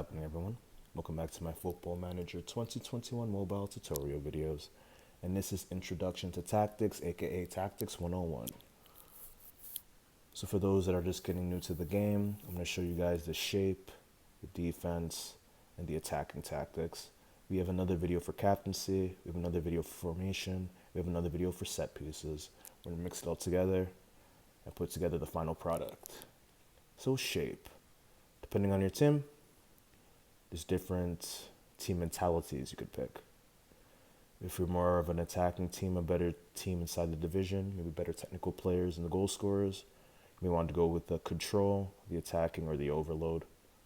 happening, everyone? Welcome back to my Football Manager 2021 mobile tutorial videos. And this is Introduction to Tactics, aka Tactics 101. So for those that are just getting new to the game, I'm going to show you guys the shape, the defense, and the attacking tactics. We have another video for captaincy, we have another video for formation, we have another video for set pieces. We're going to mix it all together and put together the final product. So shape. Depending on your team, there's different team mentalities you could pick. If you're more of an attacking team, a better team inside the division, maybe better technical players and the goal scorers, you may want to go with the control, the attacking, or the overload.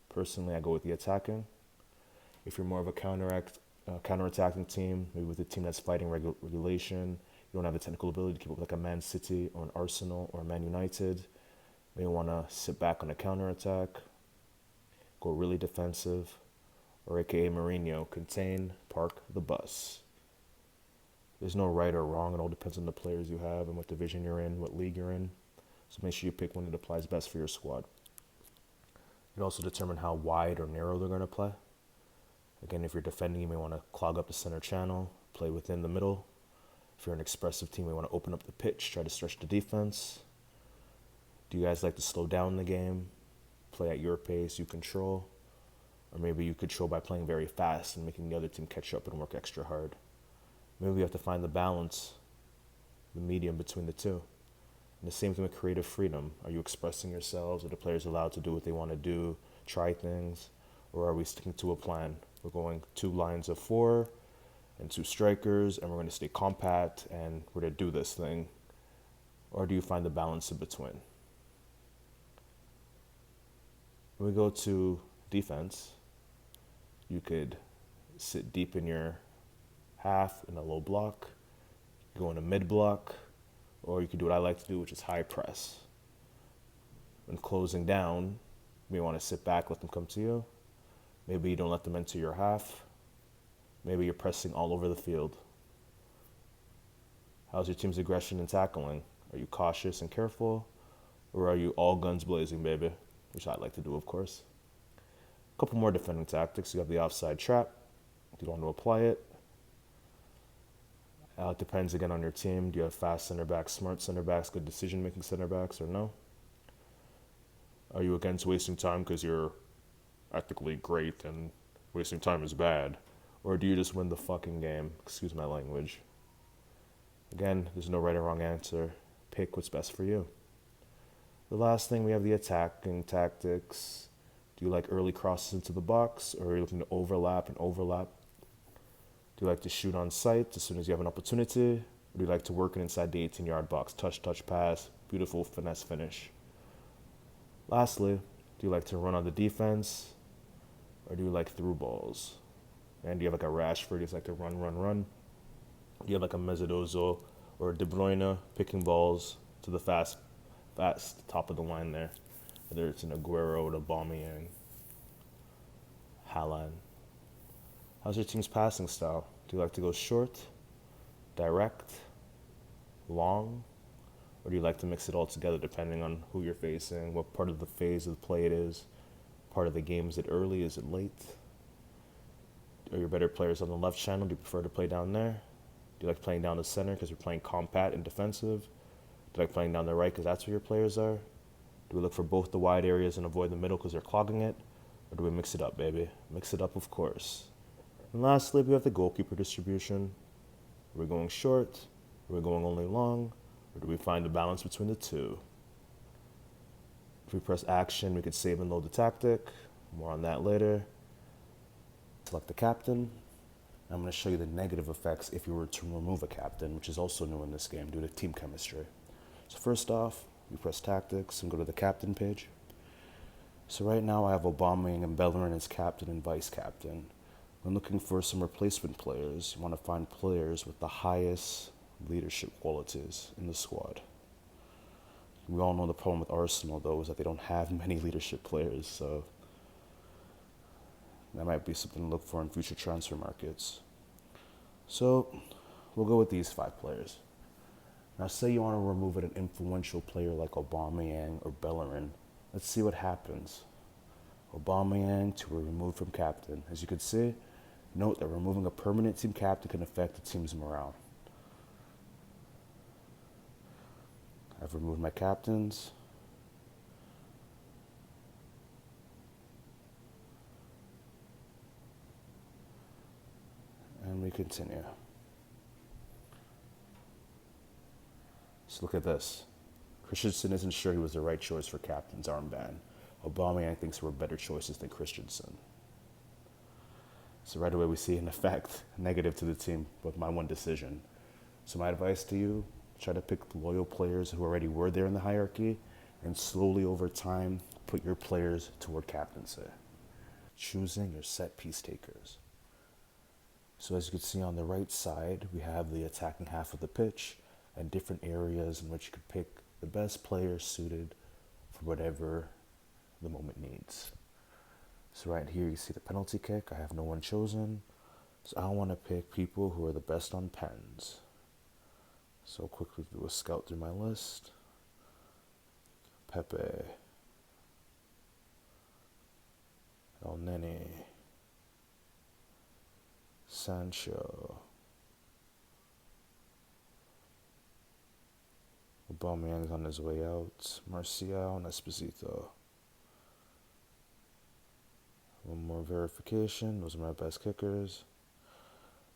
Personally, I go with the attacking. If you're more of a counter-attacking team, maybe with a team that's fighting regulation, you don't have the technical ability to keep up like a Man City or an Arsenal or a Man United, you may want to sit back on a counter-attack, go really defensive, or aka Mourinho, contain, park the bus. There's no right or wrong. It all depends on the players you have and what division you're in, what league you're in. So make sure you pick one that applies best for your squad. You also determine how wide or narrow they're going to play. Again, if you're defending, you may want to clog up the center channel, play within the middle. If you're an expressive team, you may want to open up the pitch, try to stretch the defense. Do you guys like to slow down the game, play at your pace, you control? Or maybe you control by playing very fast and making the other team catch up and work extra hard. Maybe we have to find the balance, the medium between the two. And the same thing with creative freedom. Are you expressing yourselves? Are the players allowed to do what they want to do, try things? Or are we sticking to a plan? We're going 2 lines of 4 and 2 strikers, and we're going to stay compact and we're going to do this thing. Or do you find the balance in between? When we go to defense, you could sit deep in your half in a low block, go in a mid block, or you could do what I like to do, which is high press. When closing down, you may want to sit back, let them come to you. Maybe you don't let them enter your half. Maybe you're pressing all over the field. How's your team's aggression and tackling? Are you cautious and careful, or are you all guns blazing, baby? Which I like to do, of course. A couple more defending tactics. You have the offside trap. You don't want to apply it. It depends again on your team. Do you have fast center backs, smart center backs, good decision-making center backs, or no? Are you against wasting time because you're ethically great and wasting time is bad? Or do you just win the fucking game? Excuse my language. Again, there's no right or wrong answer. Pick what's best for you. The last thing, we have the attacking tactics. Do you like early crosses into the box, or are you looking to overlap and overlap? Do you like to shoot on sight as soon as you have an opportunity? Or do you like to work it inside the 18-yard box? Touch, pass, beautiful finesse finish. Lastly, do you like to run on the defense, or do you like through balls? And do you have like a Rashford, do you like to run? Do you have like a Mezzodozo or a De Bruyne picking balls to the fast top of the line there? Whether it's an Aguero or Aubameyang, Haaland. How's your team's passing style? Do you like to go short, direct, long, or do you like to mix it all together depending on who you're facing, what part of the phase of the play it is, part of the game, is it early, is it late? Are your better players on the left channel? Do you prefer to play down there? Do you like playing down the center because you're playing compact and defensive? Do you like playing down the right because that's where your players are? Do we look for both the wide areas and avoid the middle because they're clogging it? Or do we mix it up, baby? Mix it up, of course. And lastly, we have the goalkeeper distribution. Are we going short? Are we going only long? Or do we find a balance between the two? If we press action, we could save and load the tactic. More on that later. Select the captain. I'm going to show you the negative effects if you were to remove a captain, which is also new in this game due to team chemistry. So first off, you press tactics and go to the captain page. So right now I have Aubameyang and Bellerin as captain and vice captain. When looking for some replacement players, you want to find players with the highest leadership qualities in the squad. We all know the problem with Arsenal, though, is that they don't have many leadership players, so that might be something to look for in future transfer markets. So we'll go with these 5 players. Now say you want to remove an influential player like Aubameyang or Bellerin. Let's see what happens. Aubameyang to be removed from captain. As you can see, note that removing a permanent team captain can affect the team's morale. I've removed my captains. And we continue. So look at this. Christensen isn't sure he was the right choice for captain's armband. Aubameyang thinks we're better choices than Christensen. So right away we see an effect negative to the team with my one decision. So my advice to you, try to pick loyal players who already were there in the hierarchy and slowly over time put your players toward captaincy. Choosing your set piece takers. So as you can see on the right side, we have the attacking half of the pitch and different areas in which you could pick the best players suited for whatever the moment needs. So right here you see the penalty kick. I have no one chosen. So I want to pick people who are the best on pens. So I'll quickly do a scout through my list. Pepe. El Nene. Sancho. Aubameyang's on his way out. Martial and Esposito. One more verification. Those are my best kickers.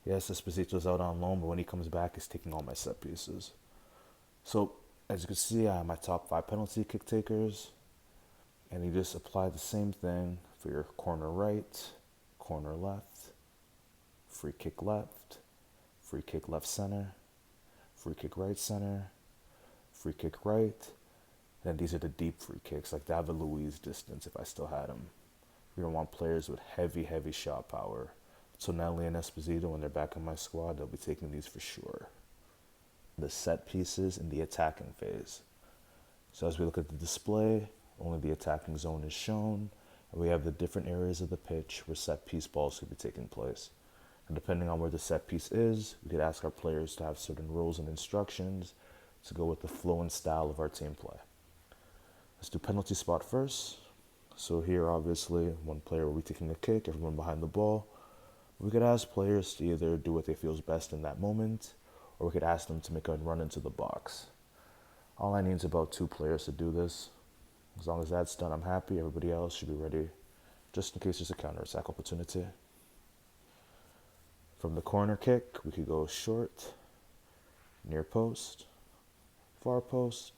Yes, Esposito's out on loan, but when he comes back, he's taking all my set pieces. So, as you can see, I have my top 5 penalty kick takers. And you just apply the same thing for your corner right, corner left, free kick left center, free kick right center, free kick right. Then these are the deep free kicks, like David Luiz distance if I still had him. You're going to want players with heavy shot power. Tonelli and Esposito, when they're back in my squad, they'll be taking these for sure. The set pieces in the attacking phase. So as we look at the display, only the attacking zone is shown, and we have the different areas of the pitch where set piece balls could be taking place. And depending on where the set piece is, we could ask our players to have certain rules and instructions to go with the flow and style of our team play. Let's do penalty spot first. So here, obviously, one player will be taking a kick, everyone behind the ball. We could ask players to either do what they feel is best in that moment, or we could ask them to make a run into the box. All I need is about 2 players to do this. As long as that's done, I'm happy. Everybody else should be ready, just in case there's a counter-attack opportunity. From the corner kick, we could go short, near post, far post,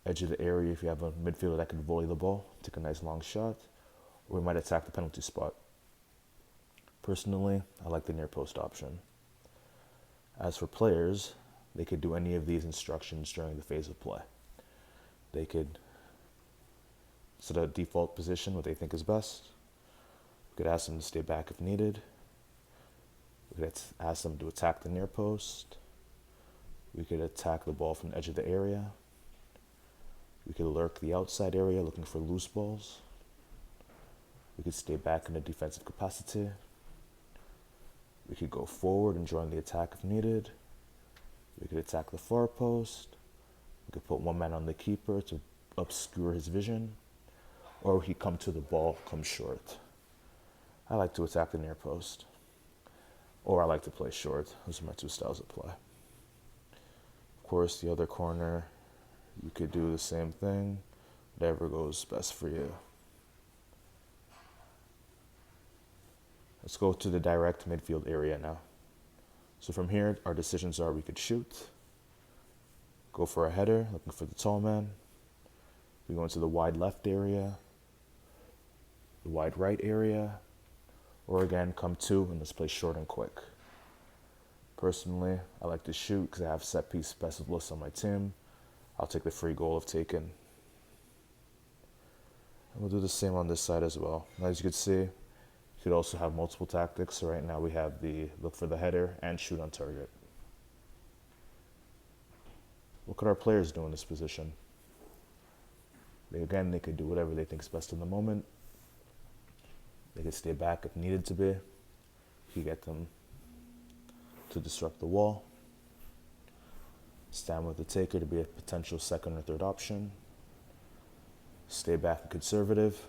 edge of the area if you have a midfielder that can volley the ball, take a nice long shot, or we might attack the penalty spot. Personally, I like the near post option. As for players, they could do any of these instructions during the phase of play. They could set a default position, what they think is best. We could ask them to stay back if needed. We could ask them to attack the near post. We could attack the ball from the edge of the area. We could lurk the outside area looking for loose balls. We could stay back in a defensive capacity. We could go forward and join the attack if needed. We could attack the far post. We could put one man on the keeper to obscure his vision. Or we could come to the ball, come short. I like to attack the near post. Or I like to play short. Those are my 2 styles of play. Of course, the other corner, you could do the same thing. Whatever goes best for you. Let's go to the direct midfield area now. So from here, our decisions are we could shoot, go for a header, looking for the tall man. We go into the wide left area, the wide right area, or again, come to and let's play short and quick. Personally, I like to shoot because I have set piece specialists on my team. I'll take the free goal if taken. And we'll do the same on this side as well. As you can see, you could also have multiple tactics. So right now we have the look for the header and shoot on target. What could our players do in this position? They could do whatever they think is best in the moment. They could stay back if needed to be. You could get them to disrupt the wall. Stand with the taker to be a potential second or third option. Stay back and conservative.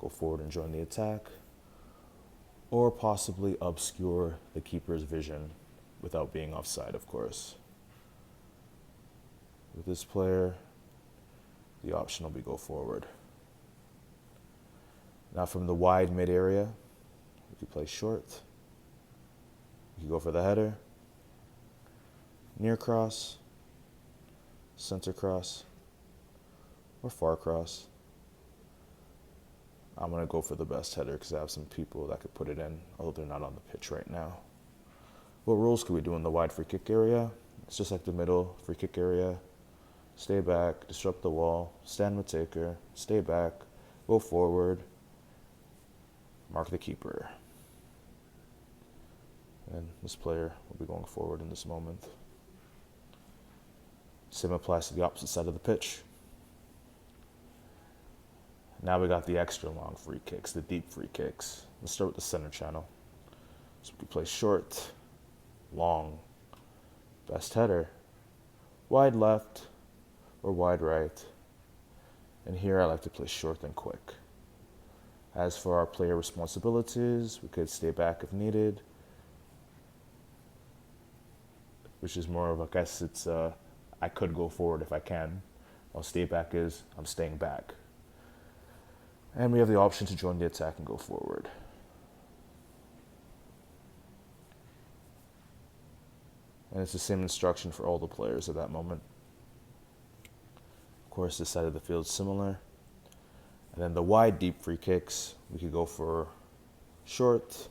go forward and join the attack, or possibly obscure the keeper's vision without being offside, of course. With this player, the option will be go forward. Now from the wide mid area, we could play short. We could go for the header, near cross, center cross, or far cross. I'm going to go for the best header because I have some people that could put it in, although they're not on the pitch right now. What rules could we do in the wide free kick area? It's just like the middle free kick area. Stay back, disrupt the wall, stand with taker, stay back, go forward, mark the keeper. And this player will be going forward in this moment. Same applies to the opposite side of the pitch. Now we got the extra long free kicks, the deep free kicks. Let's start with the center channel. So we can play short, long, best header, wide left, or wide right. And here I like to play short and quick. As for our player responsibilities, we could stay back if needed, which is more of, I guess it's, I could go forward if I can. While stay back is, I'm staying back. And we have the option to join the attack and go forward. And it's the same instruction for all the players at that moment. Of course, this side of the field is similar. And then the wide deep free kicks, we could go for short,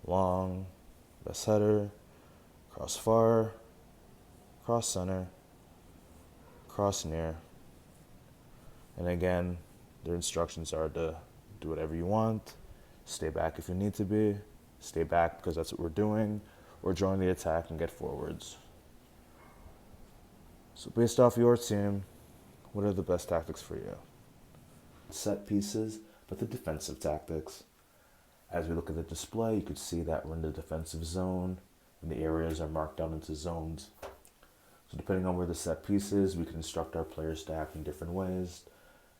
long, best header, cross far, cross center, cross near. And again, their instructions are to do whatever you want, stay back if you need to be, stay back because that's what we're doing, or join the attack and get forwards. So based off your team, what are the best tactics for you? Set pieces, but the defensive tactics. As we look at the display, you could see that we're in the defensive zone, and the areas are marked down into zones. So depending on where the set piece is, we can instruct our players to act in different ways.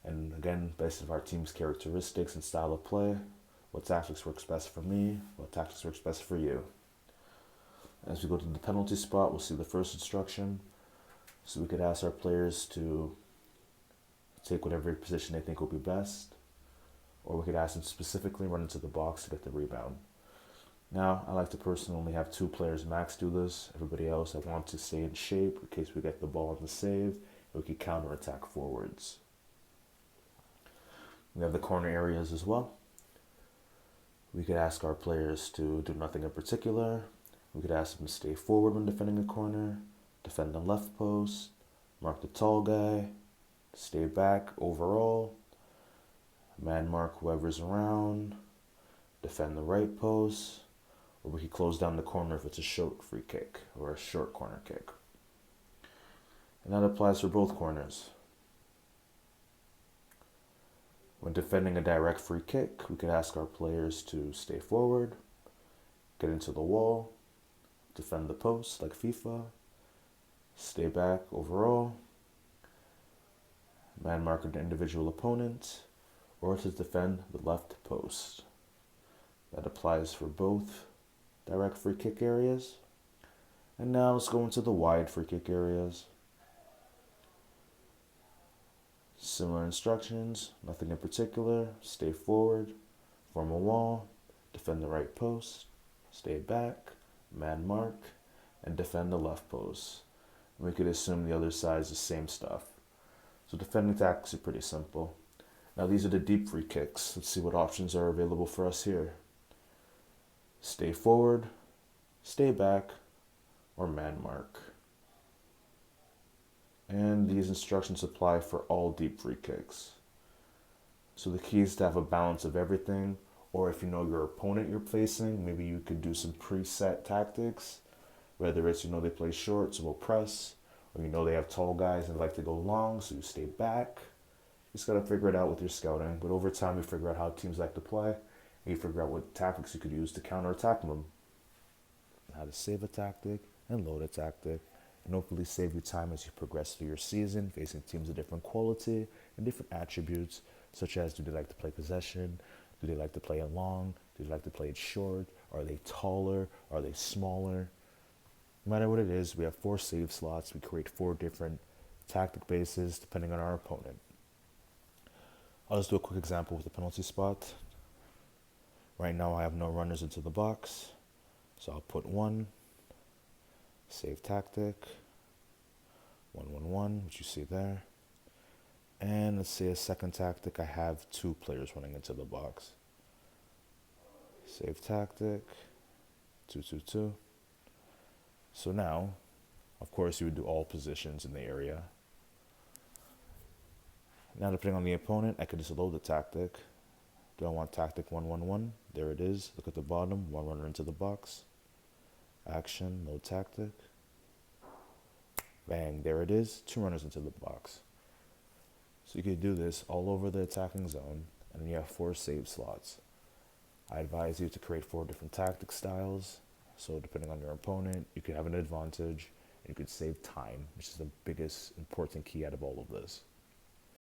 And again, based on our team's characteristics and style of play, what tactics works best for me, what tactics works best for you. As we go to the penalty spot, we'll see the first instruction. So we could ask our players to take whatever position they think will be best, or we could ask them specifically run into the box to get the rebound. Now, I like to personally only have 2 players max do this. Everybody else, I want to stay in shape in case we get the ball in the save, and we can counter-attack forwards. We have the corner areas as well. We could ask our players to do nothing in particular. We could ask them to stay forward when defending a corner, defend the left post, mark the tall guy, stay back overall, man mark whoever's around, defend the right post, or we could close down the corner if it's a short free kick or a short corner kick. And that applies for both corners. When defending a direct free kick, we could ask our players to stay forward, get into the wall, defend the post like FIFA, stay back overall, man mark an individual opponent, or to defend the left post. That applies for both direct free kick areas. And now let's go into the wide free kick areas. Similar instructions, nothing in particular, stay forward, form a wall, defend the right post, stay back, man mark, and defend the left post. And we could assume the other side is the same stuff. So defending tactics are pretty simple. Now these are the deep free kicks. Let's see what options are available for us here. Stay forward, stay back, or man mark. And these instructions apply for all deep free kicks. So the key is to have a balance of everything, or if you know your opponent you're facing, maybe you could do some preset tactics, whether it's, they play short, so we'll press, or they have tall guys and like to go long, so you stay back. You just got to figure it out with your scouting, but over time you figure out how teams like to play, and you figure out what tactics you could use to counterattack them. How to save a tactic and load a tactic, and hopefully save you time as you progress through your season, facing teams of different quality and different attributes, such as do they like to play possession, do they like to play it long, do they like to play it short, are they taller, are they smaller. No matter what it is, we have 4 save slots. We create 4 different tactic bases depending on our opponent. I'll just do a quick example with the penalty spot. Right now I have no runners into the box, so I'll put 1, save tactic, 1-1-1, which you see there. And let's say a second tactic, I have 2 players running into the box. Save tactic, 2-2-2. So now, of course, you would do all positions in the area. Now, depending on the opponent, I could just load the tactic. Do I want tactic 1-1-1? There it is. Look at the bottom, 1 runner into the box. Action, load tactic. Bang, there it is, 2 runners into the box. So you could do this all over the attacking zone, and you have 4 save slots. I advise you to create 4 different tactic styles. So depending on your opponent, you could have an advantage, and you could save time, which is the biggest important key out of all of this.